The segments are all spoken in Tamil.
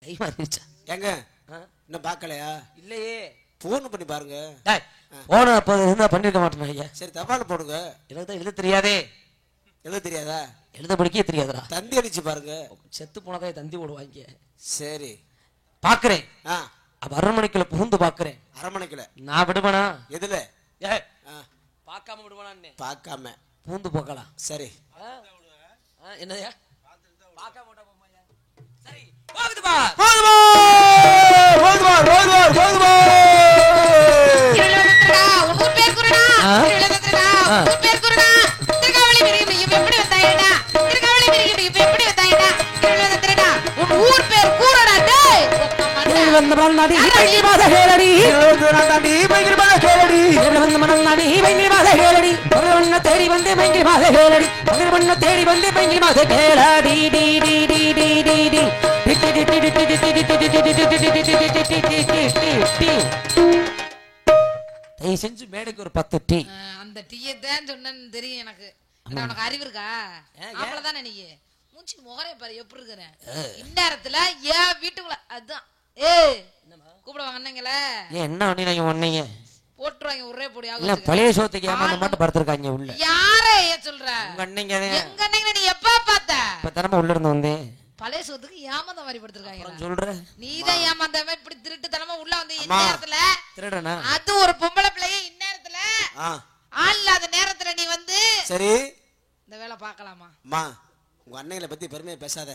எங்க இன்னும் பார்க்கலையா? இல்லையே. போன் பண்ணி பாருங்க. போன இருந்தா பண்ணிருக்க மாட்டேன். சரி தபால் போடுங்க. எனக்கு தான் எழுத தெரியாதே. எழுத தெரியாதா? எழுத படிக்க தெரியாதா? தந்தி அடிச்சு பாருங்க. செத்து போனதே தந்தி ஓடுவாங்க. சரி பாக்குறேன். அப்ப அரண்மனைக்குள்ள புகுந்து பாக்குறேன். அரண்மனைக்குள்ள நான் விடுவேனா? எதுல? பார்க்காம விடுவேனான்னு. பார்க்காம பூந்து போக்கலாம். சரி என்னையா பார்க்காம விட்டா போமாயா? சரி போகுது பா. போகுது போகுது போகுது போகுது. இருளதடா உன் பேர் குருடா. இருளதடா உன் பேர் குருடா. திருகாவளி மிரியும் நீ எப்படி வந்தாயடா? திருகாவளி மிரியும் நீ எப்படி வந்தாயடா? இருளதடா உன் ஊர் பேர் குருடா. டேய் வந்த மணநாடி பைங்கி மாத கேளடி. நாடி பைங்கி மாத கேளடி. வந்த மணநாடி பைங்கி மாத கேளடி. ஒருவண்ண தேடி வந்து பைங்கி மாத கேளடி. ஒருவண்ண தேடி வந்து பைங்கி மாத கேளடி. டி டி டி டி டி டி டி செஞ்சு மேடைக்கு ஒரு 10 டீ. அந்த டீயை தான் சொன்னேன்னு தெரியும் எனக்கு. உனக்கு அறிவு இருக்கா? அவ்வளவுதானே நீ மூஞ்சி முகரே பாரு எப்படி இருக்கிற இந்நேரத்துல ஏன் வீட்டுக்குள்ள அதான் கூப்பிட வாங்க அண்ணங்கள. என்ன பண்ணீங்க ஒன்னீங்க போட்டுருவாங்க ஒரே பொடியா. இல்ல பழைய சோத்துக்கு ஏமாந்த மட்டும் படுத்திருக்காங்க உள்ள. யாரே சொல்ற? உங்க அண்ணங்க. எங்க அண்ணங்க நீ எப்ப பார்த்த? இப்ப தரமா உள்ள இருந்து வந்தேன். பழைய சோத்துக்கு ஏமாந்த மாதிரி படுத்திருக்காங்க. சொல்ற நீதான் ஏமாந்த மாதிரி இப்படி திருட்டு தனமா உள்ள வந்து இந்நேரத்துல திருடனா? அது ஒரு பொம்பளை பிள்ளைய இந்நேரத்துல ஆள் இல்லாத நேரத்துல நீ வந்து சரி இந்த வேலை பார்க்கலாமா? அம்மா உங்க அண்ணங்களை பத்தி பெருமையா பேசாத.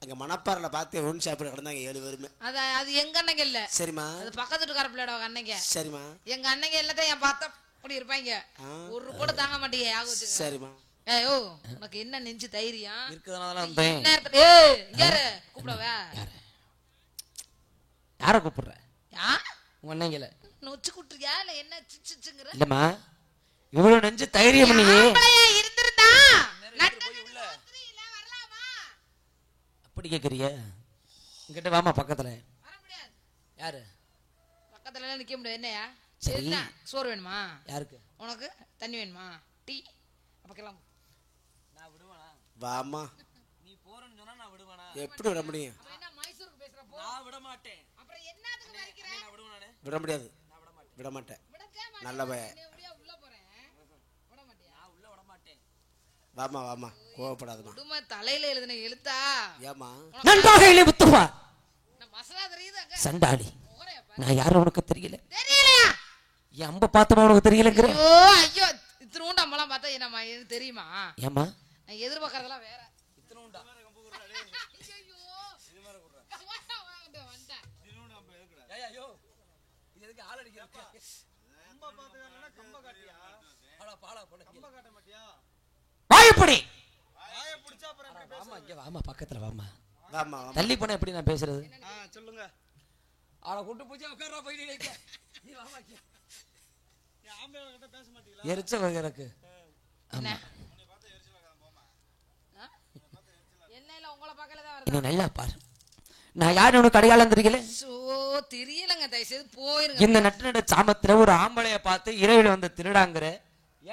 அங்க மணப்பாறையில பார்த்து ஒன் ஷாப்ல கிடந்தாங்க 7 பேருமே. அது எங்க அண்ணங்க இல்ல. சரிமா. அது பக்கத்து வீட்டுக்கார பிள்ளையோட அண்ணங்க. சரிமா. எங்க அண்ணங்க எல்லாத்தையும் என் பார்த்தா அப்படி இருப்பாங்க. ஒரு கூட தாங்க மாட்டீங்க. யாக வச்சு. சரிமா. ஏய் ஓ உனக்கு என்ன நெஞ்சு தைரியம் இருக்குதனால வந்தேன். ஏய் யாரு கூப்பிடவா? யாரை கூப்பிடுற? யா உங்க அண்ணங்கள நொச்சு கூட்டுறியா இல்ல என்ன சிச்சுங்கற? இல்லம்மா இவ்வளவு நெஞ்சு தைரியம் பண்ணியே இருந்திருந்தா அப்படி கேக்குறிய? இங்கிட்ட வாமா பக்கத்துல. வர முடியாது. யாரு பக்கத்துல நிக்க முடியாது. என்னையா சரி சோறு வேணுமா? யாருக்கு? உனக்கு தண்ணி வேணுமா? டீ அப்ப கிளம்பு. நான் விடுவேனா? வாமா. நீ போறன்னு சொன்னா நான் விடுவேனா? எப்படி விட முடியும்? என்ன மைசூருக்கு பேசுற போ. நான் விட மாட்டேன். அப்புறம் என்னத்துக்கு வரைக்கிற? நான் விடுவேனானே? விட முடியாது. நான் விட மாட்டேன். நல்ல பையன். நீ அப்படியே உள்ள போறேன். விட மாட்டியா? நான் உள்ள விட மாட்டேன். வாமா வாமா கோவப்படாதமா. குடும்ப தலையில எழுதுன எழுத்தா? ஏமா நன்றாக எழுதி வித்துவா. நான் மசலா தெரியுதாங்க. சண்டாளி நான் யாரும் உனக்கு தெரியல. தெரியலையா? என் அம்ப பார்த்தமா உனக்கு தெரியலங்கற? ஐயோ ஐயோ இத்துனூண்ட அம்பலாம் பார்த்தா என்னமா இது தெரியுமா? ஏமா நான் எதிர்பார்க்கறதெல்லாம் வேற. இத்துனூண்டா ஐயோ இது மேல குடுறா. வாங்க வந்தா இத்துனூண்ட அம்ப எதுக்குடா? ஏய் ஐயோ இது எதுக்கு ஆள் அடிக்கிறப்ப? அம்ப பாத்துக்கறனா கம்ப காட்டியா? பாலா பாலா போடு. கம்ப காட்ட மாட்டியா? வாய்ப்படி. வாயை புடிச்சா அப்புறம் எப்படி பேச? வாமா இங்க வாமா பக்கத்துல வாமா. வாமா தள்ளி போனா எப்படி நான் பேசுறது? சொல்லுங்க. ஆளை கூட்டி போச்சு உட்கார்றா போய் நீங்க. நீ வாமா இங்க. நீ ஆம்பளை கிட்ட பேச மாட்டீங்களா? எரிச்ச வகருக்கு. என்ன? உன்னை பார்த்து எரிச்ச வகரம் போமா. என்ன இல்ல உங்கள பார்க்கல தான் வருது. என்ன நல்லா பாரு. நான் யாரு உனக்கு அடையாளம் தெரியல? சோ தெரியலங்க தயவு செய்து போயிருங்க. இந்த நட்ட சாமத்துல ஒரு ஆம்பளைய பார்த்து இரவில் வந்து திருடாங்கற.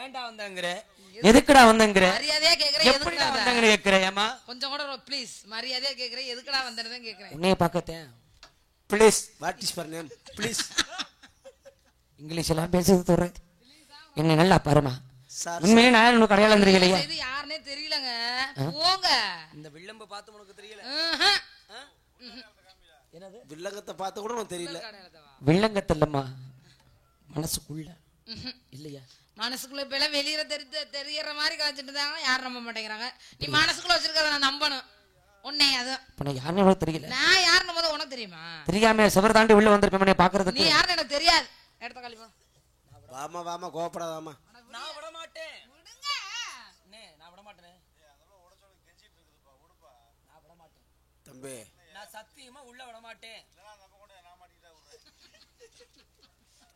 ஏன்டா வந்தங்கற? எதுக்குடா வந்தங்கற? மரியாதையா கேக்குறேன். எதுக்குடா வந்தங்கற கேக்குறேமா? கொஞ்சம் கூட ப்ளீஸ் மரியாதையா கேக்குறேன். எதுக்குடா வந்தறதன்னு கேக்குறேன். உன்னைய பார்க்கதேன். Please what is your name please? English எல்லாம் பேசுறது தோற. என்ன நல்லா பாருமா. சார் உண்மையிலே நான் உனக்கு அடையாளம் தெரியலையா? இது யாருனே தெரியலங்க. போங்க. இந்த வில்லம்ப பார்த்து உனக்கு தெரியல? என்னது? வில்லங்கத்தை பார்த்து கூட உனக்கு தெரியல. வில்லங்கத்த இல்லம்மா மனசுக்குள்ள இல்லையா? மனசுக்குள்ள இப்ப எல்லாம் வெளியில தெரியற மாதிரி கலச்சிட்டு இருந்தாங்க. யாரும் நம்ப மாட்டேங்கிறாங்க. நீ மனசுக்குள்ள வச்சிருக்கத நான் நம்பணும். உன்னை அது இப்ப யாருன்னு உனக்கு தெரியல. நான் யாருன்னு போது உனக்கு தெரியுமா? தெரியாம சுவர் தாண்டி உள்ள வந்திருப்பேன் பாக்குறதுக்கு. நீ யாருன்னு எனக்கு தெரியாது. எடுத்த கழிப்பா. வாமா வாமா கோவப்படாதமா. நான் விட மாட்டேன். விடுங்க. அண்ணே நான் விட மாட்டேனே. அதெல்லாம் உடச்சோட கெஞ்சிட்டு இருக்குதுப்பா விடுப்பா. நான் விட மாட்டேன். தம்பி நான் சத்தியமா உள்ள விட மாட்டேன். இல்லனா நம்ம கூட நான் மாட்டிட்டா விடுறேன்.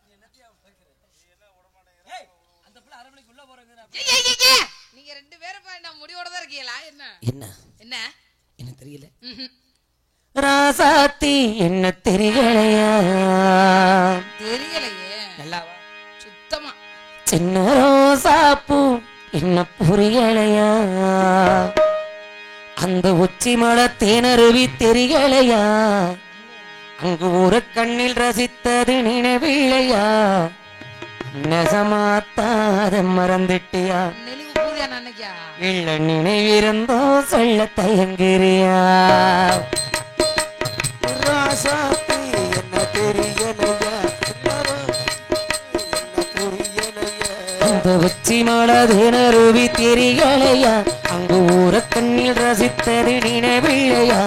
நீ என்னத்தியா கேக்குற? நீ என்ன விட மாட்டேங்கற? ஏய் அந்த புள்ள அரமணிக்கு உள்ள போறங்க. நீங்க ரெண்டு பேரும் போய் நான் முடியோட தான் இருக்கீங்களா? என்ன என்ன என்ன என்ன தெரியல? ராசாத்தி என்ன தெரியலையா? தெரியலையே. நல்லாவா? சுத்தமா. சின்ன ரோசா பூ என்ன புரியலையா? அந்த உச்சி மலை தேனருவி தெரியலையா அங்கு ஒரு கண்ணில் ரசித்தது நினைவில்லையா நெசமாத்தாத மறந்துட்டியா நெளிவு போதியா நினைக்கியா இல்ல நினைவிருந்தோ சொல்ல தயங்குறியா ராசாத்தி என்ன தெரியலையா என்ன புரியலையா அந்த உச்சி மலை தேனருவி தெரியலையா அங்கு ஒரு கண்ணில் ரசித்தது நினைவில்லையா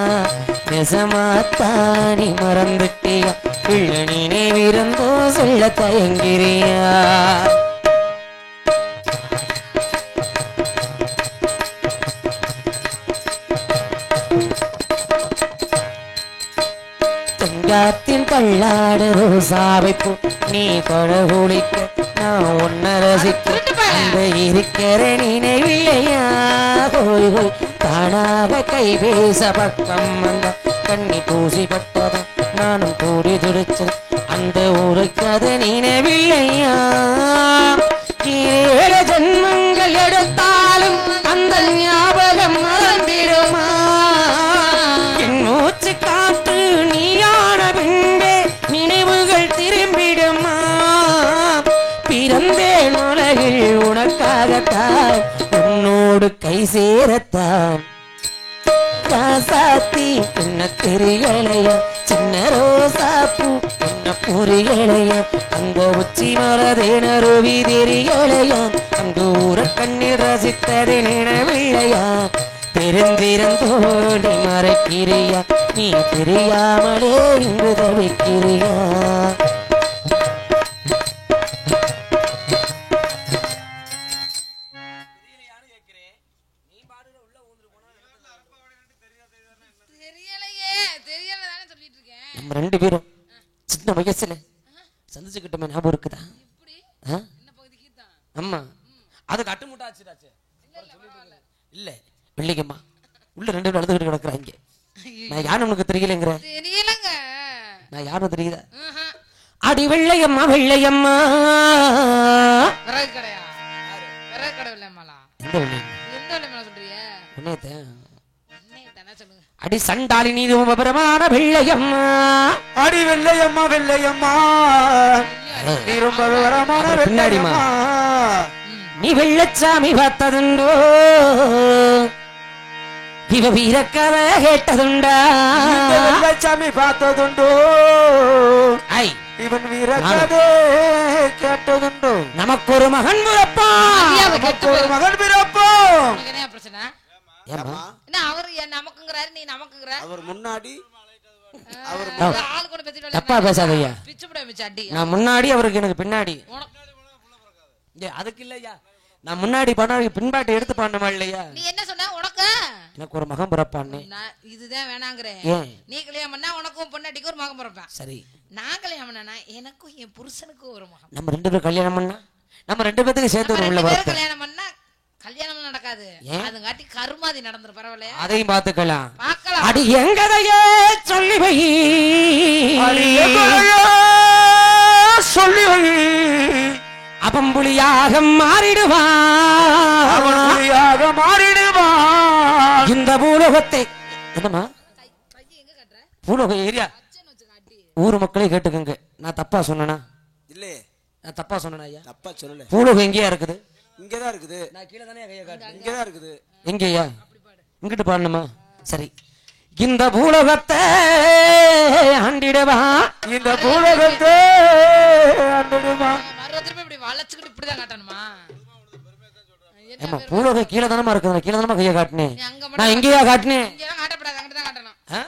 நெசமாத்தானி மறந்துட்டியா இல்ல நினைவிருந்தோ சொல்ல தயங்கிறியா தங்காத்தின் கல்லாடு ரோசாவை போ நீ பழகுளிக்க நான் உன்ன ரசிக்க அந்த இருக்கிற நினைவில்லையா போய் போய் தானாக கை பேச பக்கம் வந்த கண்ணி பூசி பட்டதும் நானும் கூடி துடிச்சேன் அந்த ஊருக்கு அது நினைவில்லையா 7 ஜென்மங்கள் எடுத்தாலும் அந்த ஞாபகம் மறந்திடுமா என் மூச்சு காற்று நீயான பின்பே நினைவுகள் திரும்பிடுமா பிறந்தேன் உலகில் உனக்காகத்தான் உன்னோடு கை சேரத்தான் ராசாத்தி என்ன தெரியலையா சின்ன ரோசா பூ என்ன புரியலையா அந்த உச்சி மலதேனருவி தெரியலையா அங்கு ஊர கண்ணீர் ரசித்தது நினைவில்லையா தெரிந்திருந்தோடி மறைக்கிறியா நீ தெரியாமலே இங்கு தவிக்கிறியா தெரியலையே தெரியலதானே சொல்லிட்டு இருக்கேன் நம்ம 2 பேரும் சின்ன வயசுல சந்திச்சுக்கிட்டோமே ஞாபகம் இருக்குதா இப்படி ஆ? என்ன பகுதிக்கு தான் ஆமா அது கட்டுமுட்டாச்சுடாச்சு பரவாயில்ல இல்ல வெள்ளிக்கம்மா உள்ள 2 பேரும் அழுதுகிட்டு கிடக்குறாங்க நான் யாரும் உனக்கு தெரியலங்கிற தெரியலங்க நான் யாரும் தெரியுதா அடி வெள்ளையம்மா வெள்ளையம்மா விறகு கடையா விறகு கடை இல்லம்மாளா எந்த வெள்ளையம்மா எந்த விலைமா சொல்றீங்க என்னத்த என்ன தானே சொல்லுங்க அடி சண்டாளி நீ பிரமான வெள்ளையம்மா அடி வெள்ளையம்மா வெள்ளையம்மா நீ ரொம்ப விவரமான பின்னாடிமா வெள்ளையம்மா நீ வெள்ளச்சாமி பார்த்ததுண்டோ இவ வீரக்கதை கேட்டதுண்டா இந்த வெள்ளச்சாமி பார்த்ததுண்டோ ஐ இவன் வீரக்கதை கேட்டதுண்டோ நமக்கு ஒரு மகன் பிறப்பா மரியாதை கெட்டு ஒரு மகன் பிறப்போ உனக்கு என்ன பிரச்சனை ஏம்மா என்ன அவரு நமக்குங்கறாரு நீ நமக்குங்கற அவர் முன்னாடி அவர் ஆளு கூட பெத்திட்டு தப்பா பேசாதய்யா பிச்சு போட மிச்ச அடி நான் முன்னாடி அவருக்கு எனக்கு பின்னாடி உனக்கு அதுக்கு இல்லையா நான் முன்னாடி பண்ண பின்பாட்டு எடுத்து பண்ணமா இல்லையா நீ என்ன சொன்ன உனக்கு எனக்கு ஒரு மகன் பிறப்பான்னு நான் இதுதான் வேணாங்கறேன் ஏன் நீ கல்யாணம் பண்ணா உனக்கும் பொண்டாட்டிக்கு ஒரு மகன் பிறப்பான் சரி நான் கல்யாணம் பண்ணனா எனக்கும் என் புருஷனுக்கும் ஒரு மகன் நம்ம 2 பேரும் கல்யாணம் பண்ணா நம்ம 2 பேத்துக்கு சேர்த்து ஒரு உள்ள ரெண்டு பேரும் வரப்ப கல்யாணம் பண்ணா கல்யாணம் நடக்காது ஏன்? அதுங்காட்டி கருமாதி நடந்துரும் பரவாயில்லையா அதையும் பார்த்துக்கலாம் பார்க்கலாம் அடி எங்கதையே சொல்லி வை சொல்லி வை அப்பம்புலியாக மாறிடுவான் அவனுடையாக மாறிடுவான் இந்த பூலோகத்தை என்னம்மா கையை எங்க கட்டுற பூலோக ஏரியா அச்சன் வச்சு காட்டி ஊர் மக்களே கேட்டுக்கங்க நான் தப்பா சொன்னேனா இல்லே நான் தப்பா சொன்னேனா ஐயா தப்பா சொல்லல பூலோகம் எங்கேயா இருக்குது இங்கதான் இருக்குது நான் கீழே தானே கையை காட்டுறேன் இங்கதான் இருக்குது எங்கேயா இங்கிட்டு பாடணுமா சரி இந்த பூலோகத்தை ஆண்டிடுவா இந்த பூலகத்தை ஆண்டிடுவான் மறுபடியும் திரும்ப இப்படி வளைச்சுக்கிட்டு இப்படிதான் காட்டணுமா என்ன ஏமா பூலோகம் கீழே தானமா இருக்குது நான் கீழே தானமா கையை காட்டினேன் நீ அங்க நான் எங்கேயா காட்டினேன் இங்கெல்லாம் காட்டப்படாது அங்கிட்டு தான் காட்டணும் ஆ?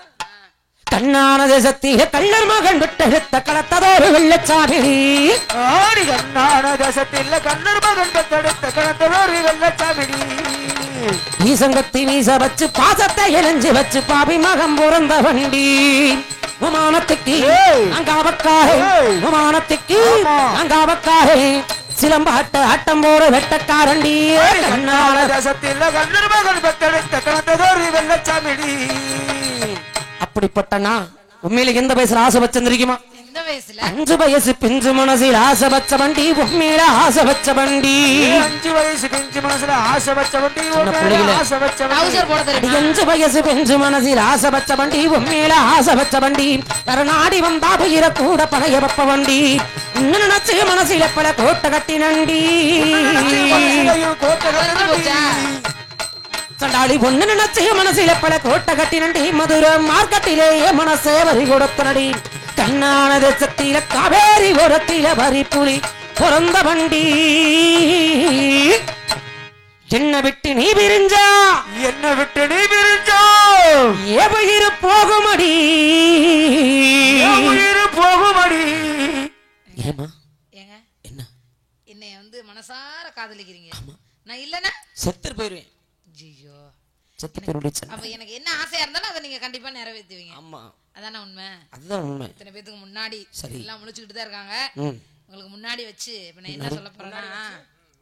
கண்ணான தேசத்திய கள்ளர் மகன் விட்டெடுத்த களத்ததோரு வெள்ளச்சாமி ஆடி கண்ணான தேசத்தில் கண்ணர் மகன் பெற்றெடுத்த கணத்தலோரி வெள்ளச்சாமிடி ஈசங்கத்தி வீச வச்சு பாசத்தை எழிஞ்சு வச்சு பாபி மகம் பிறந்த வண்டி விமானத்துக்கு அங்காவக்காரே விமானத்துக்கு அங்காவக்காரே சிலம்பாட்ட ஆட்டம் போற வெட்டக்காரண்டி கண்ணான தேசத்தில் கண்ணர் மகன் பெற்றெடுத்த கணத்தலோரி வெள்ளச்சாமிடி அப்படிப்பட்ட நான் உண்மையில எந்த வயசுல ஆசை வச்சிருந்திருக்குமா எந்த வயசுல 5 வயசு பிஞ்சு மனசில் ஆசை வச்ச வண்டி உண்மையில ஆசை வச்ச வண்டி 5 வயசு பிஞ்சு மனசுல ஆசை வச்ச வண்டி ஆசை வச்ச ட்ரவுசர் போட தெரியுமா 5 வயசு பிஞ்சு மனசில் ஆசை வச்ச வண்டி உண்மையில ஆசை வச்ச வண்டி நாடி வந்தா உயிர கூட பழைய வெப்ப வண்டி நினைச்சு மனசில பல கோட்டை கட்டி நண்டி சண்டாளி ஒண்ணு நினைச்சு மனசில பல கோட்டை கட்டி நண்டி மதுரை மார்க்கெட்டிலேயே மனசே வரி கொடுத்த நடி கண்ணான தேசத்தில காவேரி ஓரத்தில வரி புலி பிறந்த வண்டி என்ன விட்டு நீ பிரிஞ்சா ஏ உயிர் போகுமடி ஏமா ஏங்க என்ன என்னைய வந்து மனசார காதலிக்கிறீங்க நான் இல்லனா செத்து போயிருவேன் ஐயோ செத்து போயிருவேன் அப்ப எனக்கு என்ன ஆசையா இருந்தாலும் அதை நீங்க கண்டிப்பா நிறைவேத்துவீங்க ஆமா அதானே உண்மை அதுதான் உண்மை இத்தனை பேத்துக்கு முன்னாடி சரி. எல்லாம் முழிச்சுக்கிட்டு தான் இருக்காங்க ம் உங்களுக்கு முன்னாடி வச்சு இப்ப நான்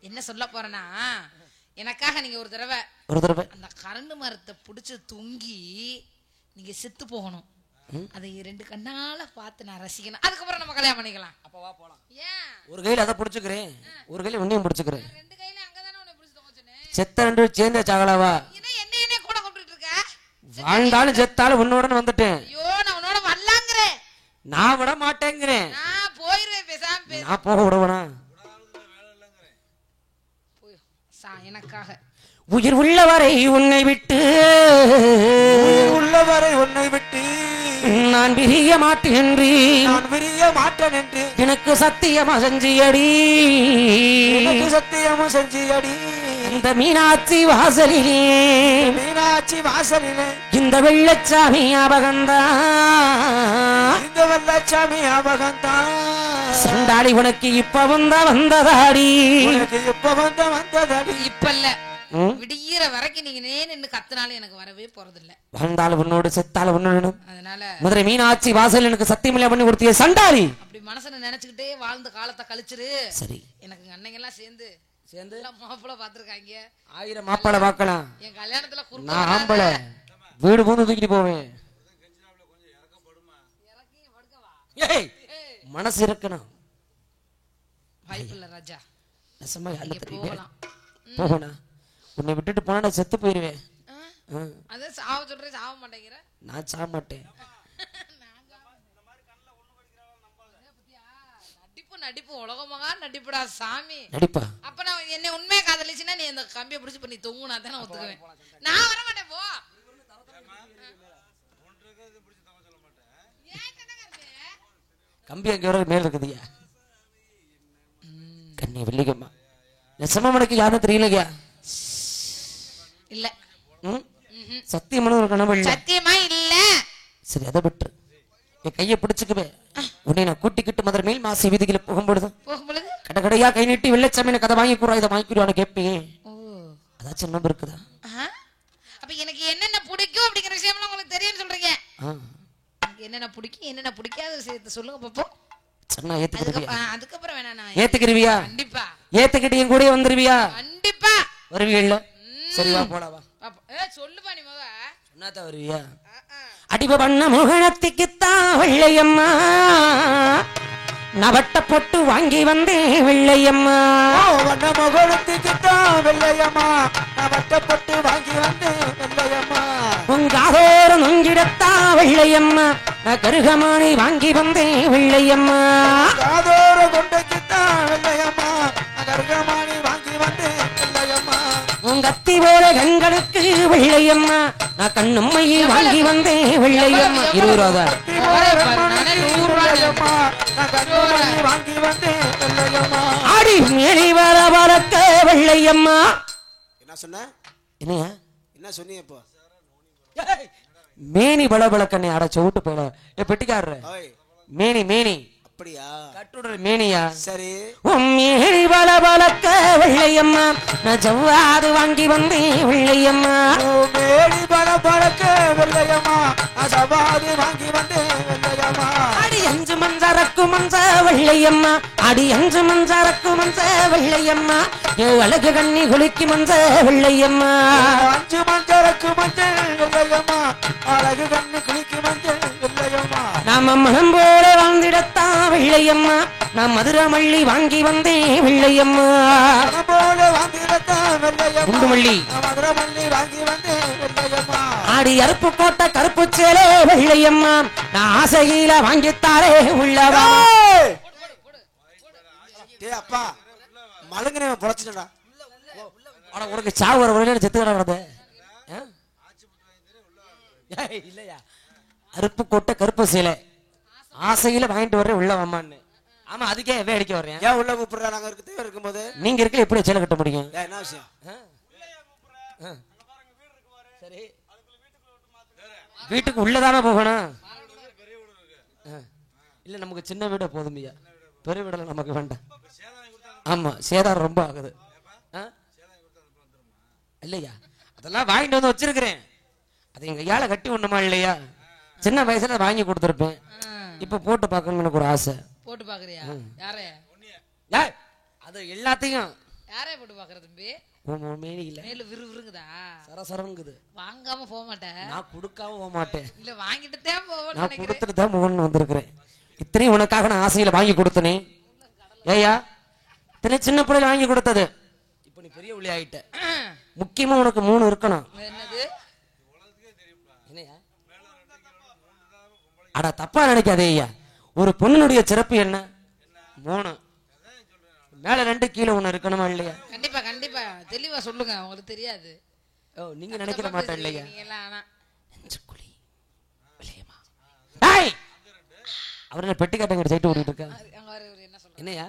என்ன சொல்ல போறேன்னா எனக்காக நீங்க ஒரு தடவை அந்த கரண்டு மரத்தை புடிச்சு தொங்கி நீங்க செத்து போகணும் அதை 2 கண்ணால பார்த்து நான் ரசிக்கணும் அதுக்கப்புறம் நம்ம கல்யாணம் பண்ணிக்கலாம் அப்ப வா போலாம் ஏன் ஒரு கையில அதை பிடிச்சுக்கிறேன் ஒரு கையில உன்னையும் பிடிச்சுக்கிறேன் 2 கையில அங்கதானே உன்னை புடிச்சு தொங்க சொன்னேன் செத்த 2 சேர்ந்த சாகலாவா என்ன கூட கூப்பிட்டு இருக்க வாழ்ந்தாலும் செத்தாலும் உன்னோட வந்துட்டேன் ஐயோ நான் உன்னோட வரலாங்கிறேன் நான் விட மாட்டேங்கிறேன் நான் போயிருவேன் பேசாம நான் போக விடுவனா எனக்காக உயிர் உள்ளவரை உன்னை விட்டு நான் பிரிய மாட்டேன் என்று எனக்கு சத்தியமா செஞ்சியடி இந்த மீனாட்சி வாசலிலே இந்த வெள்ளச்சாமி ஞாபகம்தான் சண்டாளி உனக்கு இப்ப வந்ததாடி இப்ப இல்ல விடியிற வரைக்கும் நீங்க நின்னு கத்துனாலும் எனக்கு வரவே போறதில்ல வாழ்ந்தாலும் உன்னோடு செத்தாலும் உன்னோடு அதனால மதுரை மீனாட்சி வாசல் எனக்கு சத்தியமில்லை பண்ணி கொடுத்திய சண்டாளி அப்படி மனசுல நினைச்சுக்கிட்டே வாழ்ந்த காலத்தை கழிச்சிரு சரி எனக்கு அண்ணங்க எல்லாம் சேர்ந்து மாப்பிள்ள பாத்துருக்காங்க 1000 மாப்பிளை பார்க்கலாம் என் கல்யாணத்துல நான் ஆம்பளை வீடு பூந்து தூக்கிட்டு போவேன் மனசு இருக்கணும் வாய்ப்பில்ல ராஜா நெசமா யாரு தெரியுமே போகலாம் போகணும் உன்னை விட்டுட்டு போனா நான் செத்து போயிருவேன் அதான் சாவ சொல்றேன் சாவ மாட்டேங்கிற நான் சாக மாட்டேன் நடிப்பு உலகமாக நடிப்புடா சாமி நடிப்பா அப்ப நான் என்ன உண்மையை காதலிச்சுன்னா நீ அந்த கம்பியை பிடிச்சு பண்ணி தொங்குனா தான் நான் ஒத்துக்குவேன் நான் வர மாட்டேன் போ கம்பி அங்க வர மேல இருக்குதுயா கண்ணே வெள்ளிக்கம்மா நெசமா உனக்கு யாரும் தெரியலையா இல்ல சத்தியமான ஒரு கனவு இல்ல சத்தியமா இல்ல சரி அதை விட்டு என் கையை பிடிச்சுக்குவேன் உன்னை நான் கூட்டிக்கிட்டு மதுரை மேல் மாசி வீதிகளை போகும்பொழுது கடைக்கடையா கை நீட்டி வெள்ளச்சாமி கதை வாங்கிக்கூடா இதை வாங்கிக்கூடான்னு கேட்பேன் அதாச்சும் நம்பர் இருக்குதா அப்ப எனக்கு என்னென்ன பிடிக்கும் அப்படிங்கிற விஷயம் உங்களுக்கு தெரியும் சொல்றீங்க என்னென்ன பிடிக்கும் என்னென்ன பிடிக்காத விஷயத்தை சொல்லுங்க பாப்போம் சொன்னா ஏத்துக்கிறியா அதுக்கப்புறம் வேணா நான் ஏத்துக்கிறியா கண்டிப்பா ஏத்துக்கிட்டு என் கூட வந்துருவியா கண்டிப்பா வருவியா இல்ல சரி வா போலாம் வா சொல்லுப்பா நீ மொத சொன்னாதான் வருவியா அடிப பண்ண மோகனத்துக்குத்தான் வெள்ளையம்மா நவட்ட பொட்டு வாங்கி வந்தேன் வெள்ளையம்மா வண்ண மோகனத்துக்குத்தான் வெள்ளையம்மா நவட்ட பொட்டு வாங்கி வந்தேன் வெள்ளையம்மா உங்க ஆதோர நொங்கிடத்தான் வெள்ளையம்மா நான் கருகமானை வாங்கி வந்தேன் வெள்ளையம்மா ஆதோர கொண்டைக்குத்தான் வெள்ளையம்மா கருகமானை வாங்கி வந்தேன் வெள்ளையம்மா உங்க அத்தி போல கண்களுக்கு வெள்ளையம்மா நான் கண்ணம்மையை வாங்கி வந்தேன் வெள்ளையம்மா 20 ரூபா வாங்கி வந்தேன் வெள்ளையம்மா ஆடி மேனி வர வளர்க்க வெள்ளையம்மா என்ன சொன்ன என்னையா என்ன சொன்னீங்க இப்போ மேனி பளபளக்கண்ணை அடைச்ச விட்டு போயிட பெட்டிக்காரரு மேனி மேனி அப்படியா கட்டுடல் மேனியா சரி மேனி பளபளக்க வெள்ளையம்மா நான் ஜவ்வாது வாங்கி வந்தேன் வெள்ளையம்மா மேனி பளபளக்க வெள்ளையம்மா நான் ஜவ்வாது வாங்கி வந்தேன் வெள்ளையம்மா அடி 5 மஞ்சரக்கு மஞ்ச வெள்ளையம்மா அடி 5 மஞ்சரக்கு மஞ்ச வெள்ளையம்மா அழகு கண்ணி குளிக்கு மஞ்ச வெள்ளையம்மா 5 மஞ்சரக்கு மஞ்சள் வெள்ளையம்மா அழகு கண்ணி குளிக்கு மஞ்சள் வெள்ளையம்மா நாம மனம் போல வாழ்ந்திடத்தான் வெள்ளையம்மா நான் மதுரை மல்லி வாங்கி வந்தேன் வெள்ளையம்மா குண்டுமல்லி ஆடி அருப்பு கோட்டை கருப்பு சேலே வெள்ளையம்மா நான் ஆசையில வாங்கித்தாரே உள்ளவா. அப்பா மலங்கனே பொழைச்சிட்டா உனக்கு சாவு வர வரையில செத்து கிடக்குறது இல்லையா? அருப்பு கோட்டை கருப்பு சேலை ஆசையில வாங்கிட்டு வர்றேன் உள்ள வாமான்னு. ஆமா அதுக்கே அடிக்க வர்றேன். ஏன் உள்ள கூப்பிடுறா? நாங்க இருக்கு இருக்கும்போது நீங்க இருக்கல எப்படி சேலை கட்ட முடியும்? என்ன விஷயம்? சரி வீட்டுக்கு உள்ளதானே போகணும். இல்ல நமக்கு சின்ன வீட போதுமையா, பெரிய வீடெல்லாம் நமக்கு வேண்டாம். ஆமா சேதாரம் ரொம்ப ஆகுது இல்லையா? அதெல்லாம் வாங்கிட்டு வந்து வச்சிருக்கிறேன். அது எங்க கையால கட்டி ஒண்ணுமா இல்லையா? சின்ன வயசுல வாங்கி கொடுத்துருப்பேன். இப்ப போட்டு பார்க்கணும்னு எனக்கு ஒரு ஆசை. போட்டு பாக்குறியா? யாரே? அது எல்லாத்தையும் யாரே போட்டு பாக்குற தம்பி? மேல விறுவிறுங்குதா? சரசரங்குது. வாங்காம போக மாட்டேன். நான் கொடுக்காம போக மாட்டேன். இல்ல வாங்கிட்டு தான் போவேன். நான் கொடுத்துட்டு தான் போகணும்னு வந்திருக்கிறேன். இத்தனையும் உனக்காக நான் ஆசையில வாங்கி கொடுத்தனே. ஏயா இத்தனை சின்ன பிள்ளைல வாங்கி கொடுத்தது இப்ப நீ பெரிய புள்ளி ஆயிட்ட. முக்கியமா உனக்கு 3 இருக்கணும். என்னது? அட தப்பா நினைக்காதே ஐயா. ஒரு பொண்ணுடைய சிறப்பு என்ன? 3 மேல 2 கீழே 1 இருக்கணுமா இல்லையா? கண்டிப்பா கண்டிப்பா தெளிவா சொல்லுங்க, உங்களுக்கு தெரியாது. ஓ நீங்க நினைக்கிற மாட்டேன் இல்லையா? அவரை பெட்டி கட்டங்க சைட்டு ஓடிட்டு இருக்கா. என்னையா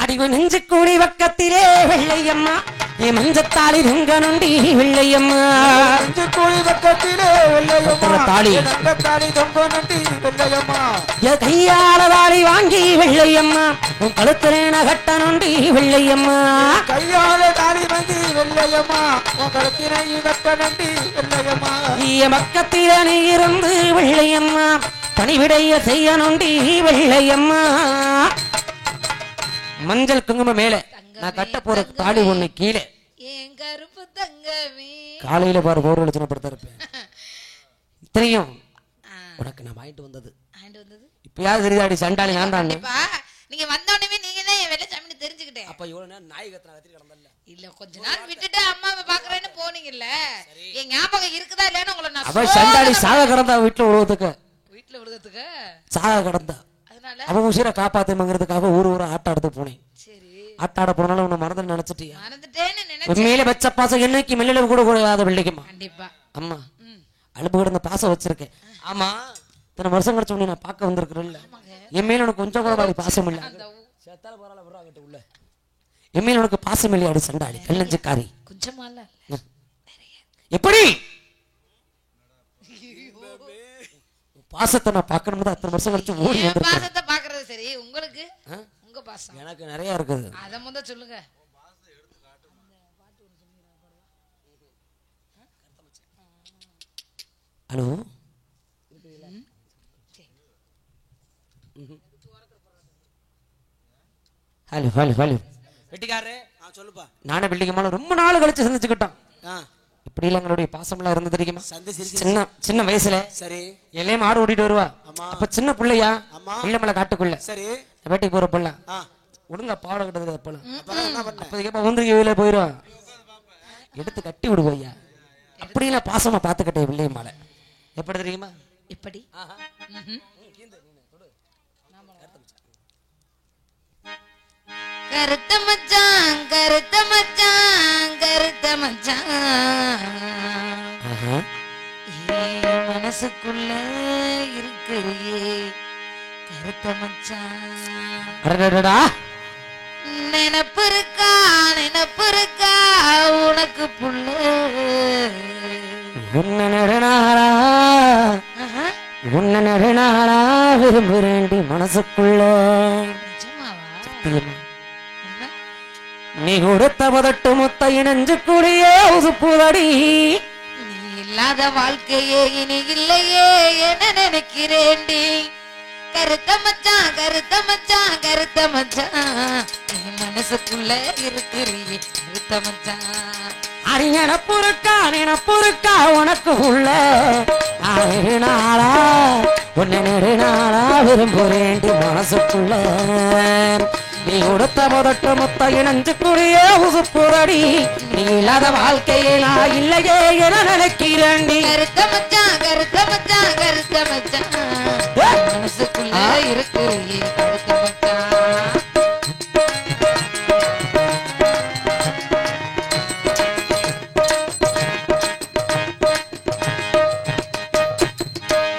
அடிவ நெஞ்சு கூடி பக்கத்திலே வெள்ளையம்மா என் மஞ்சத்தாளி ரங்க நொண்டி வெள்ளையம்மா நெஞ்சு கூடி பக்கத்திலே வெள்ளையம்மா தாளி தொங்க நொண்டி வெள்ளையம்மா என் கையால தாளி வாங்கி வெள்ளையம்மா உன் கழுத்திலே நகட்ட நொண்டி வெள்ளையம்மா கையால தாளி வாங்கி வெள்ளையம்மா உன் கழுத்திலே நகட்ட நொண்டி வெள்ளையம்மா என் பக்கத்திலே நீ இருந்து வெள்ளையம்மா பணிவிடைய செய்ய நொண்டி வெள்ளையம்மா மஞ்சள் குங்குமம் மேல நான் கட்ட போற தாலி ஒண்ணு கீழே என் கருப்பு தங்கமே காலையில பாரு போர் வெளிச்சப்படுத்த இருப்பேன். இத்தனையும் உனக்கு நான் வாங்கிட்டு வந்தது இப்பயாவது தெரியாடி சண்டாளி நான் தான். நீங்க வந்த உடனே நீங்க தான் என் வெள்ளச்சாமின்னு தெரிஞ்சுக்கிட்டேன். அப்ப இவ்வளவு நேரம் நாய் கத்துற கத்தி கிடந்தல்ல. இல்ல கொஞ்ச நாள் விட்டுட்டு அம்மாவை பாக்குறேன்னு போனீங்கல்ல, என் ஞாபகம் இருக்குதா இல்லன்னு உங்களை நான் அவ சண்டாளி சாக கிடந்தா வீட்டுல விழுவதுக்கு சாக கிடந்தா அவன் உசிரை காப்பாத்துங்கிறதுக்காக ஊர் ஆட்டாடுத்து போனேன். ஆட்டாட போனாலும் உன்னை மறந்து நினைச்சிட்டியா? உண்மையில வச்ச பாசம் என்னைக்கு மெல்லில கூட கூடாத வெள்ளைக்குமா. அம்மா அலுப்பு கிடந்த பாசம் வச்சிருக்கேன். ஆமா இத்தனை வருஷம் கழிச்ச உடனே நான் பார்க்க வந்திருக்கிறேன்ல, என் மேல உனக்கு கொஞ்சம் கூட பாடி பாசம் இல்ல. என் மேல உனக்கு பாசம் இல்லையாடி சண்டாளி கல்லஞ்சிக்காரி கொஞ்சமா இல்ல. எப்படி பாசத்தை நான் பார்க்கணும் தான் அத்தனை வருஷம் கழிச்சு ஓடி வந்திருக்கேன். பாசத்தை பார்க்கிறது சரி, உங்களுக்கு உங்க பாசம் எனக்கு நிறைய இருக்குது. அத முதல்ல சொல்லுங்க. ஹலோ ஹலோ ஹலோ ஹலோ வெட்டிக்காரே சொல்லுப்பா. நானே வெள்ளிக்கமான ரொம்ப நாள் கழிச்சு சந்திச்சுக்கிட்டோம். இப்படி எல்லாம் எங்களுடைய பாசம்லாம் இருந்து தெரியுமா? சின்ன சின்ன வயசுல சரி எல்லையே மாடு ஓடிட்டு வருவா. அப்ப சின்ன பிள்ளையா வெள்ளமலை காட்டுக்குள்ள சரி வேட்டைக்கு போற பிள்ளை ஒழுங்கா பாவடை கட்டது அப்ப ஊந்திரிக்க வேலை போயிடுவா எடுத்து கட்டி விடுவோய்யா. அப்படியெல்லாம் பாசமா பாத்துக்கிட்டேன் வெள்ளைய மாலை. எப்படி தெரியுமா? எப்படி கருத்த மச்சான் கருத்த மச்சான் கருத்த மச்சான் மனசுக்குள்ள இருக்கிறியே கருத்த மச்சான் நினப்பு இருக்கா உனக்கு புள்ள உன்ன நெடுநாளா விரும்புறேண்டி மனசுக்குள்ள. நீ கொடுத்த முதட்டு முத்த இணைஞ்சு கூடிய உசுப்புதடி. நீ இல்லாத வாழ்க்கையே இனி இல்லையே என்ன நினைக்கிறேண்டி கருத்த மச்சான் கருத்த மச்சான் கருத்த மச்சான் மனசுக்குள்ள இருக்கிறீ கருத்த மச்சான். அடி நினப்புருக்கா உனக்கு உள்ள நாளா உன்னை நெடு நாளா விரும்புறேண்டி மனசுக்குள்ள நீ உடுத்த முதட்ட முத்த இணைஞ்சுக்குரிய உசுப்புரடி நீ இல்லாத வாழ்க்கையே நான் இல்லையே என நினைக்கிறேன்டி கருத்த மச்சான் கருத்த மச்சான் கருத்த மச்சான் மனசுக்குள்ள இருக்கிறீ கருத்த மச்சான்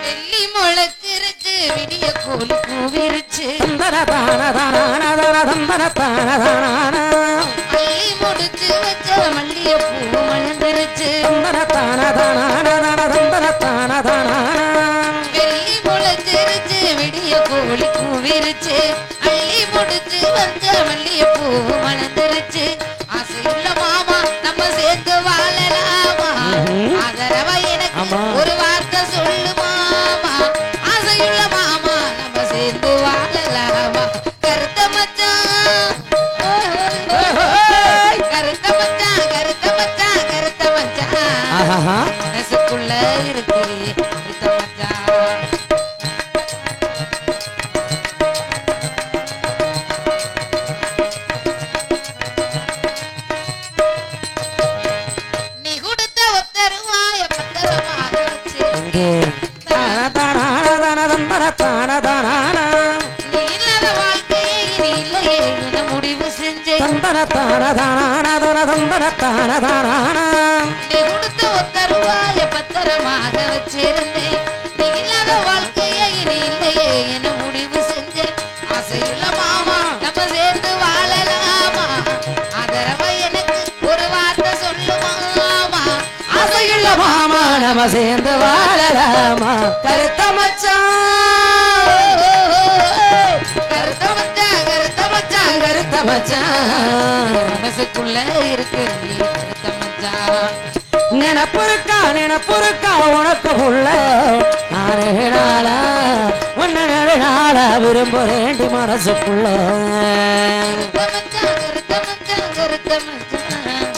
வெள்ளி முளைச்சிருச்சு விடிய கோலி பூவிருச்சு அள்ளி முடிச்சு வச்ச மல்லிய பூ மலர்ந்துருச்சு வெள்ளி முளைச்சிருச்சு விடிய கோலி பூவிருச்சு அள்ளி முடிச்சு வச்ச மல்லிய பூ மலர்ந்துருச்சு ஆசையுள்ள மாமா நம்ம சேர்ந்து வாழலாமா ஆதரவா எனக்கு ஒரு வார்த்தை சொல்லு மாமா ஆசையுள்ள மாமா நம்ம சேர்ந்து வாழலாமா கருத்த மச்சான் கருத்த மச்சான் கருத்த மச்சான் கருத்த மச்சான் மனசுக்குள்ள இருக்கிறீ கருத்த மச்சான் நீ கொடுத்த ஒத்தருவாய பத்திரமாக வச்சு நீ இல்லாத வாழ்க்கையே இனி இல்லையே என முடிவு செஞ்சேன் நீ கொடுத்த ஒத்தருவாய பத்திரமாக வச்சிருந்தேன் நீ இல்லாத வாழ்க்கையே இனி இல்லையே என முடிவு செஞ்சேன் ஆசையுள்ள மாமா நம்ம சேர்ந்து வாழலாமா ஆதரவா எனக்கு ஒரு வார்த்தை சொல்லு மாமா ஆசையுள்ள மாமா நம்ம சேர்ந்து வாழலாமா கருத்த மச்சான் கருத்த மச்சான் கருத்த மச்சான் கருத்த மச்சான் மனசுக்குள்ள இருக்கு கருத்த மச்சான் நினப்புருக்கா உனக்கு உள்ள நானே நாளா உன்னை நாளா விரும்புறேண்டி மனசுக்குள்ள கருத்த மச்சான் கருத்த மச்சான்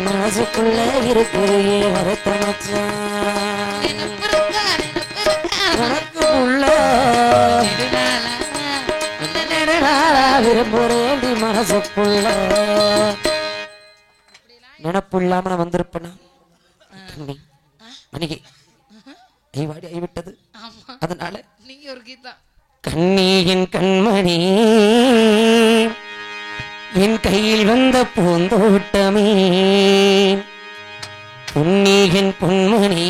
மனசுக்குள்ள இருக்கிறே வருத்த மச்சான் நினைப்பிருக்கா உனக்கு உள்ள நாளா விரும்புறேண்டி மனசுக்குள்ள நினப்பு இல்லாம நான் வந்திருப்பேனா மணிக்கு ஐவாடி ஐவிட்டது ஆமா அதனால நீங்க ஒரு கீதா கண்ணீயின் கண்மணி என் கையில் வந்த பூந்தோட்டமே பொன்னியின் பொன்மணி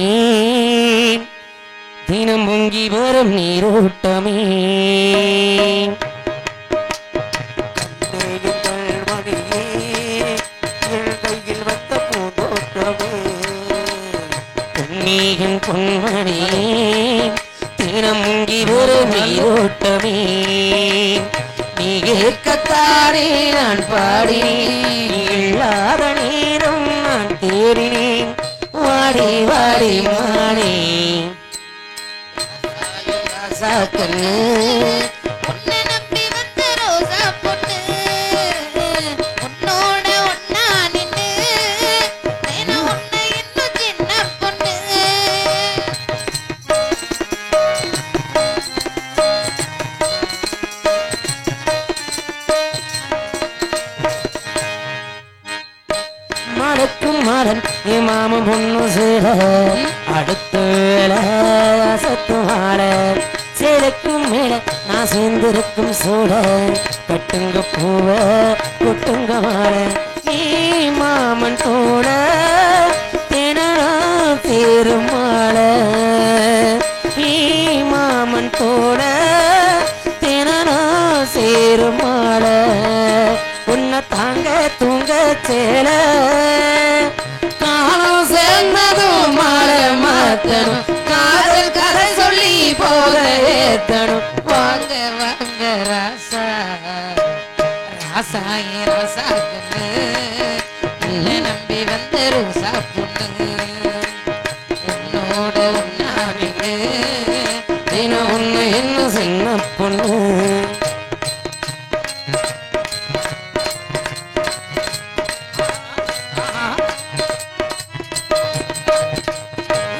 தினம் பொங்கி வரும் நீரோட்டமே கண்ணீயின் கண்மணியே என் கையில் வந்த பூந்தோட்டமே பொன்னியின் பொன்மணி தினம் முங்கி ஒரு நீரோட்டமே நீ கேட்கத்தானே நான் பாடினேன் இல்லாத நேரம் நான் தேடினேன் வாடி வாடி மானே கண்ணு உன்னை நம்பி வந்த ரோசா பொண்ணு உன்னோட ஒன்னா நின்னு நான் உன்னை இன்னும் சின்ன பொண்ணு மறக்கும் மரன் என் மாமன் பொண்ணு சேர அடுத்து சத்து மாற சேலைக்கும் மேல நான் சேர்ந்திருக்கும் சூழ கட்டுங்க பூவ கொட்டுங்க மாற நீ மாமன் தோட தினரா தேருமாள நீ மாமன் தோட தினரா சேருமாள உன்னை தாங்க தூங்க சேல காலம் சேர்ந்ததும் மாற மாத்தணும் காதல் கதை சொல்லி போக ஏத்தணும் வாங்க வாங்க ராசா ராசா ஏ ராசா கண்ணு உன்னை நம்பி வந்த ரோசா பொண்ணு உன்னோட ஒன்னா நின்னு தினம் ஒண்ணு என்ன சின்ன பொண்ணு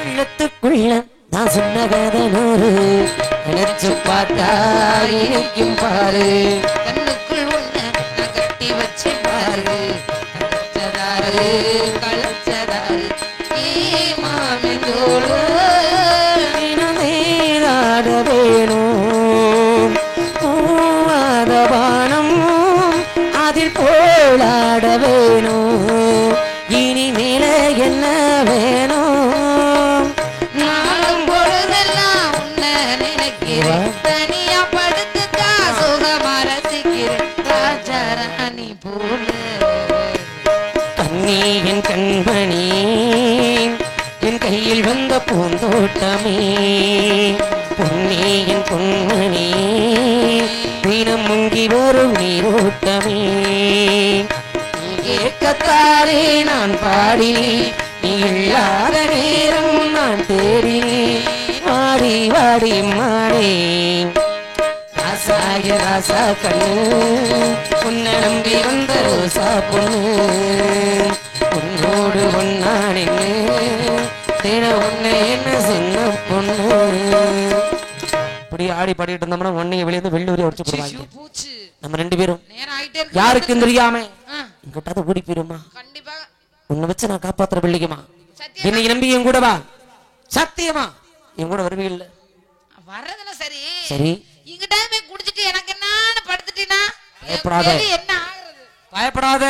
உள்ளத்துக்குள்ள நான் சொன்ன கதை நூறு நினைச்சு பார்த்தா இனிக்கும் பாரு கண்ணுக்குள் ஒண்ணு நான் கட்டி வச்சு பாரு கலச்சதாரு மாமிந்தோடு நீராட வேணும் பூவாத பானம் அதில் போலாட வேணும் இனி மேல என்ன வேணும் நாளும் பொழுதெல்லாம் உன்னை நினைக்கிறேன் தனியா படுத்துக்கா சுகமா ரசிக்கிறேன் ராஜாராணி போல கண்ணி என் கண்மணி என் கையில் வந்த பூந்தோட்டமே பொன்னி என் பொன்மணி தினம் முங்கி வரும் நீரோட்டமே கேட்கத்தாரே நான் பாடினேன் நீ இல்லாத நேரம் நான் தேடினேன் வாடி வாடி மாறே ராசாய ராசா கண்ணு உன்னை நம்பி வந்த ரோசா பொண்ணு உன்னோடு ஒன்னா நின்று தேட உன்னை என்ன சொன்ன பொண்ணு இப்படி ஆடி பாடிட்டு இருந்தோம்னா உன்னைய வெளியே வெள்ளூரி உடச்சு போடுவாங்க பூச்சு நம்ம 2 பேரும் நேரம் ஆயிட்டே இருக்கு யாருக்கும் தெரியாம ஆ, என்கிட்ட ஓடி போயிருமா கண்டிப்பா உன்னை வச்சு நான் காப்பாத்துற பிள்ளைக்குமா சத்தியமா இன்னைக்கு நம்பி என் கூட வா சத்தியமா என் கூட வருவீல்ல வர்றதுல சரி சரி இங்க டைம் குடிச்சிட்டு எனக்கு என்னன்னு படுத்துட்டீனா பயப்படாத. என்ன ஆகுறது பயப்படாத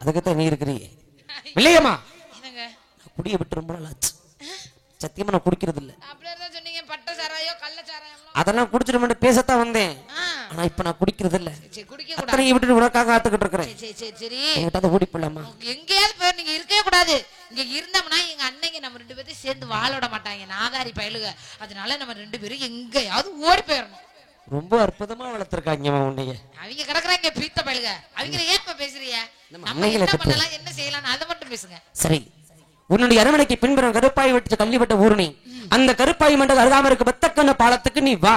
அதுக்குத்தான் நீ இருக்கிறீங்க இல்லையம்மா என்னங்க நான் குடிய விட்டு ரொம்ப நாள் ஆச்சு சத்தியமா நான் குடிக்கிறது இல்ல அப்படியே தான் சொன்னீங்க பட்ட சாராயோ கள்ள சாராயம் அதெல்லாம் குடிச்சிட்டு மட்டும் பேசத்தான் வந்தேன் ஆ ஆனா இப்ப நான் குடிக்கிறது இல்ல சரி குடிக்க கூடாது அத்தனையை விட்டுட்டு உனக்காக காத்துக்கிட்டு இருக்கிறேன் சரி சரி சரி என்கிட்ட ஓடி போடலாமா எங்கேயாவது போய் நீங்க இருக்கவே கூடாது இங்க இருந்தோம்னா எங்க அன்னைங்க நம்ம 2 பேரும் சேர்ந்து வாழ விட மாட்டாங்க நாதாரி பயலுக அதனால நம்ம 2 பேரும் எங்கேயாவது ஓடி போயிடணும் ரொம்ப அற்புதமா வளர்த்திருக்காங்க உன்னைய அவங்க கிடக்குறாங்க பீத்த பயலுக அவங்க ஏன் இப்ப பேசுறீங்க நம்ம நம்ம அன்னைங்களை என்ன பத்தி. பண்ணலாம் என்ன செய்யலாம் அதை மட்டும் பேசுங்க சரி உன்னுடைய அரண்மனைக்கு பின்புறம் கருப்பாய் வெட்டு கள்ளிப்பட்ட ஊரணி அந்த கருப்பாய் மண்டல அருகாம இருக்க பத்தக்கண்ண பாலத்துக்கு நீ வா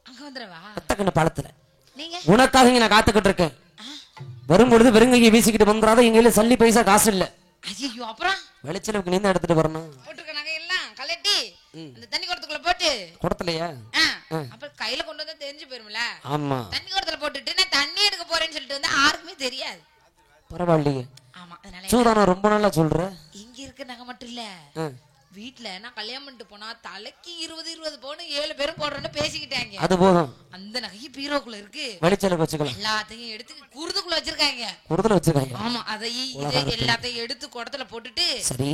அங்க வந்துடவா பத்தக்கண்ண பாலத்துல நீங்க உனக்காக இங்க நான் காத்துக்கிட்டு இருக்கேன் வரும்பொழுது வெறுங்கையை வீசிக்கிட்டு வந்துடாத எங்க சல்லி பைசா காசு இல்ல ஐயோ அப்புறம் வெளிச்சலுக்கு நீந்த எடுத்துட்டு வரணும் போட்டுருக்க நகை எல்லாம் கலட்டி அந்த தண்ணி குடத்துக்குள்ள போட்டு குடத்துலயா அப்புறம் கையில கொண்டு வந்தா தெரிஞ்சு போயிரும்ல ஆமா தண்ணி குடத்துல போட்டுட்டு நான் தண்ணி எடுக்க போறேன்னு சொல்லிட்டு வந்து யாருக்குமே தெரியாது பரவாயில்லையே ஆமா அதனால சூதானா ரொம்ப நாளா சொல்ற இங்க இருக்க நகை மட்டும் இல்ல ஆ. வீட்டுல நான் கல்யாணம் பண்ணிட்டு போனா தலைக்கு 20 பவுன் 7 பேரும் போடுறேன்னு பேசிக்கிட்டாங்க அது போதும் அந்த நகை பீரோக்குள்ள இருக்கு வெளிச்சலுக்கு வச்சுக்கலாம் எல்லாத்தையும் எடுத்து குருதுக்குள்ள வச்சிருக்காங்க குடத்துல வச்சுக்காங்க ஆமா அதை இது எல்லாத்தையும் எடுத்து குடத்துல போட்டுட்டு சரி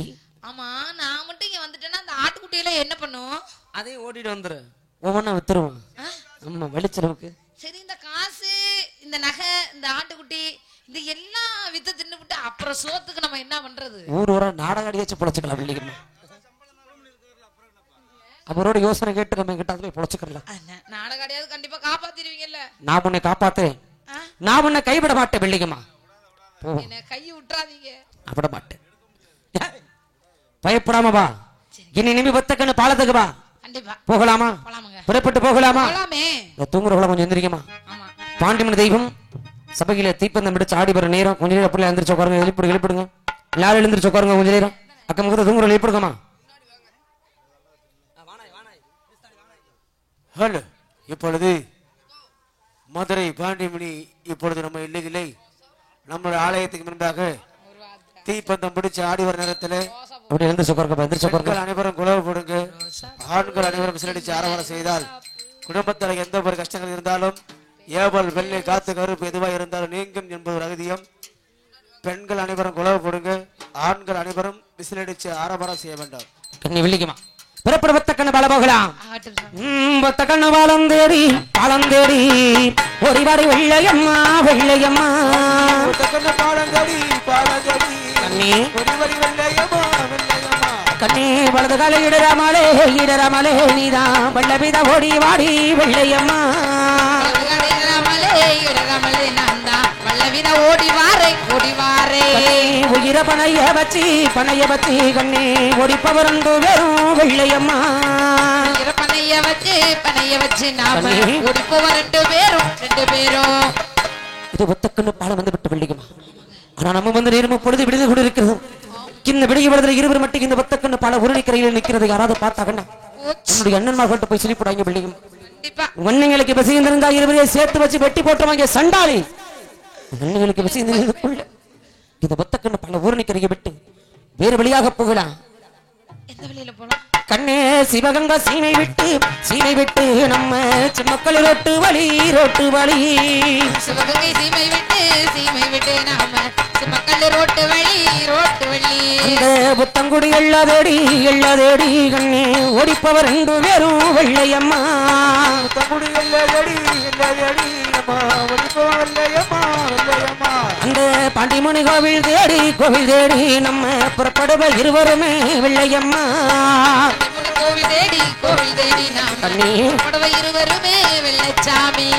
ஆமா நான் மட்டும் இங்க வந்துட்டேன்னா அந்த ஆட்டுக்குட்டியில என்ன பண்ணும் அதையும் ஓட்டிட்டு வந்துரு ஒவ்வொன்னா வித்துருவோம் ஆ? ஆமா வெளிச்சலுக்கு சரி இந்த காசு இந்த நகை இந்த ஆட்டுக்குட்டி இந்த எல்லாம் வித்து தின்னுபிட்டு அப்புறம் சோத்துக்கு நம்ம என்ன பண்றது ஊர் ஊரா நாடகம் அடியாச்சு பொழைச்சுக்கலாம் வெள்ளிக்கிழமை அவரோட யோசனை கேட்டு நம்ம கிட்ட போய் பொழைச்சுக்கலாம் நாடகாடியாவது கண்டிப்பா காப்பாத்திருவீங்கல்ல நான் உன்னை காப்பாத்தேன் ஆ? நான் உன்னை கைவிட மாட்டேன் வெள்ளிக்கம்மா போ என்ன கையை விட்டுறாதீங்க விட மாட்டேன் பயப்படாம வா இனி நிமி பத்தக்கண்ணு பாலத்துக்கு வா கண்டிப்பா போகலாமா போலாமுங்க புறப்பட்டு போகலாமா போலாமே இந்த தூங்குறவள கொஞ்சம் எந்திரிக்கமா ஆமா பாண்டிமன் தெய்வம் சபையில தீப்பந்தம் பிடிச்சு ஆடி வர நேரம் கொஞ்ச நேரம் அப்படி எழுந்திரிச்சு உட்காருங்க எழுப்பிடுங்க எல்லாரும் எழுந்திரிச்சு உட்காருங்க கொஞ்ச நேரம் அக்கம் பக்கத்துல தூங்குற எழுப்பிடுங்கம்மா ஹலோ இப்பொழுது மதுரை பாண்டிமணி இப்பொழுது நம்ம இல்லையில்லை நம்முடைய ஆலயத்துக்கு முன்பாக தீப்பந்தம் பிடிச்சு ஆடி வர நேரத்தில் அப்படி எழுந்திரிச்சு உட்காருங்க எந்திரிச்சு உட்காருங்க பெண்கள் அனைவரும் குலவு கொடுங்க ஆண்கள் அனைவரும் விசிலடிச்சு ஆரவாரம் செய்தால் குடும்பத்தில் எந்த ஒரு கஷ்டங்கள் இருந்தாலும் ஏவல் வெள்ளை காத்து கருப்பு எதுவாக இருந்தாலும் நீங்கும் என்பது ஒரு அகதியம் பெண்கள் அனைவரும் குலவு கொடுங்க ஆண்கள் அனைவரும் விசிலடிச்சு ஆரவாரம் செய்ய வேண்டாம் கண்ணி வெள்ளிக்குமா புறப்பட பத்தக்கண்ணு பால போகலாம் ஆகட்டும் பத்தக்கண்ணு பாலம் தேடி ஓடிவாடி வெள்ளையம்மா வெள்ளையம்மா பாலங்கடி பாலங்கடி கண்ணி ஒருவரி வெள்ளையம்மா வெள்ளையம்மா கண்ணி வலது காலை இடராமலே நீதான் வல்லவித ஓடி வாடி வெள்ளையம்மா ஓடி வாரே உயிர பனைய வச்சி கண்ணே ஓடிப்பவர் அன்பு வெறும் வெள்ளையம்மா பனைய வச்சு நாம ஓடிப்போவர் 2 பேரும் இது ஒத்தக்கண்ணு பாலம் வந்து விட்டு வெள்ளிக்குமா ஆனா நம்ம வந்து நேரம் பொழுது விடுது கூட இருக்கிறது இந்த விடிய விடுதலை இருவர் மட்டும் இந்த பத்தக்கண்ணு பல உருளைக்கரையில் நிற்கிறது யாராவது பார்த்தாங்கன்னா என்னுடைய அண்ணன்மார்கிட்ட போய் சொல்லி போடாங்க பிள்ளைங்க ஒன்னைங்களுக்கு பசியிருந்திருந்தா இருவரையும் சேர்த்து வச்சு வெட்டி போட்டுவாங்க சண்டாளி ஒன்னைங்களுக்கு பசியிருந்த இந்த பத்தக்கண்ணு பல ஊரணிக்கரையை விட்டு வேறு வழியாக போகலாம் எந்த வழியில போலாம் கண்ணே சிவகங்கா சீமை விட்டு நம்ம மக்கள் ரோட்டு வழி சிவகங்கை சீமை விட்டு நாம மக்கள் ரோட்டு வழி இந்த புத்தங்குடி எல்லாதேடி கண்ணே ஓடிப்பவர் ரெண்டு பேரும் வெள்ளையம்மா புத்தங்குடி எல்லாதேடி அம்மா ஓடிப்பவர் வெள்ளையம்மா அந்த பாண்டிமணி கோவில் தேடி நம்ம புறப்படுவ இருவருமே வெள்ளையம்மா கோவில் தேடி நாம இருவருமே வெள்ளைச்சாமி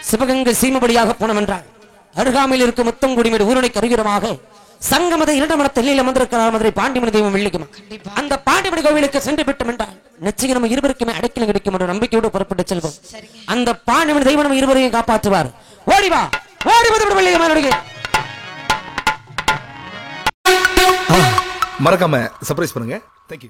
சிவகங்கை சீமபடியாக போனோம் என்றால் அருகாமையில் இருக்கும் முத்தங்குடிமேடு ஊருடை கருகிரமாக சங்கமத இரண்டமரத்தில் அமர்ந்திருக்கிறார் மதுரை பாண்டிமணி தெய்வம் வெள்ளிக்குமா அந்த பாண்டிமணி கோவிலுக்கு சென்று விட்டோம் என்றால் நிச்சயம் நம்ம இருவருக்குமே அடைக்கலம் கிடைக்கும் என்ற நம்பிக்கையோடு புறப்பட்டு செல்வோம் அந்த பாண்டிமணி தெய்வம் நம்ம இருவரையும் காப்பாற்றுவார் ஓடிவா வெள்ளியம்மா மறக்காம சர்ப்ரைஸ் பண்ணுங்க. தேங்க்யூ.